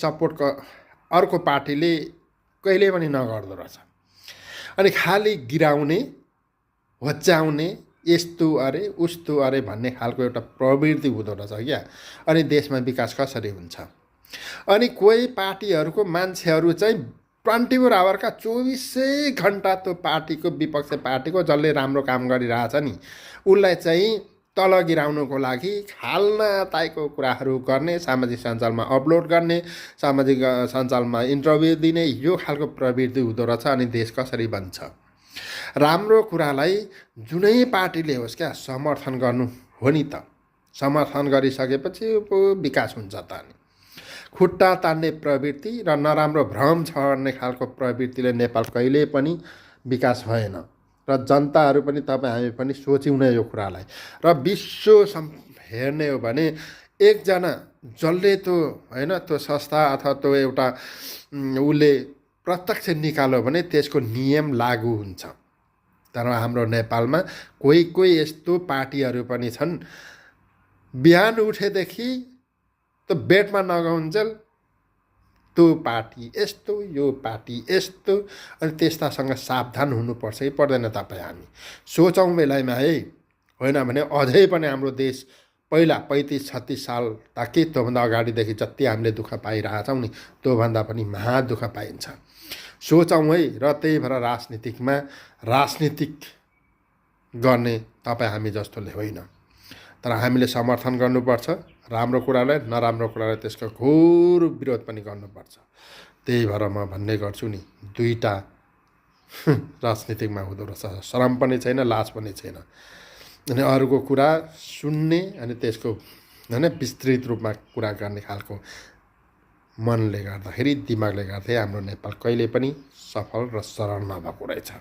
Support अर्को पार्टीले कहिले पनि नगर्दो रहेछ। अनि खालि गिराउने, होच्याउने, यस्तो अरे उस्तो अरे भन्ने खालको एउटा प्रवृत्ति हुँदो रहेछ क्या। अनि देशमा विकास कसरी हुन्छ? अनि कोही पार्टीहरूको मान्छेहरू चाहिँ 24 आवरका 24 घन्टा त्यो पार्टीको, विपक्ष पार्टीको जसले राम्रो काम गरिरहेछ नि उसलाई चाहिँ तल गिराउनुको लागि खालनाताइको कुराहरू गर्ने, सामाजिक सञ्जालमा अपलोड गर्ने, सामाजिक सञ्जालमा इन्टरभ्यू दिने, यो खालको प्रवृत्ति हुँदो रहेछ। अनि देश कसरी बन्छ? राम्रो कुरालाई जुनै पार्टीले होस् क्या समर्थन गर्नु हो नि त। समर्थन गरिसकेपछि पो विकास हुन्छ त। अनि खुट्टा तान्ने प्रवृत्ति र नराम्रो भ्रम छर्ने खालको प्रवृत्तिले नेपाल कहिले पनि विकास भएन। र जनताहरू पनि, तपाईँ हामी पनि सोच्यौँ न यो कुरालाई। र विश्व हेर्ने हो भने एकजना जसले त्यो होइन त्यो संस्था अथवा त्यो एउटा उसले प्रत्यक्ष निकाल्यो भने त्यसको नियम लागू हुन्छ। तर हाम्रो नेपालमा कोही कोही यस्तो पार्टीहरू पनि छन्, बिहान उठेदेखि त्यो बेडमा नगाउन्जेल त्यो पार्टी यस्तो, यो पार्टी यस्तो। अनि त्यस्तासँग सावधान हुनुपर्छ कि पर्दैन तपाईँ हामी? सोचौँ बेलामा है, होइन भने अझै पनि हाम्रो देश पहिला 35-36 साल ताकि त्योभन्दा अगाडिदेखि जति हामीले दुःख पाइरहेछौँ नि त्योभन्दा पनि महा दुःख पाइन्छ। सोचौँ है। र त्यही भएर राजनीतिक गर्ने तपाईँ हामी जस्तोले होइन, तर हामीले समर्थन गर्नुपर्छ राम्रो कुरालाई, नराम्रो कुरालाई त्यसको घोर विरोध पनि गर्नुपर्छ। त्यही भएर म भन्ने गर्छु नि, दुईटा राजनीतिकमा हुँदो रहेछ, शरम पनि छैन, लाज पनि छैन। अनि अरूको कुरा सुन्ने अनि त्यसको होइन विस्तृत रूपमा कुरा गर्ने खालको मनले गर्दाखेरि, दिमागले गर्दाखेरि हाम्रो नेपाल कहिले पनि सफल र सरल नभएको रहेछ।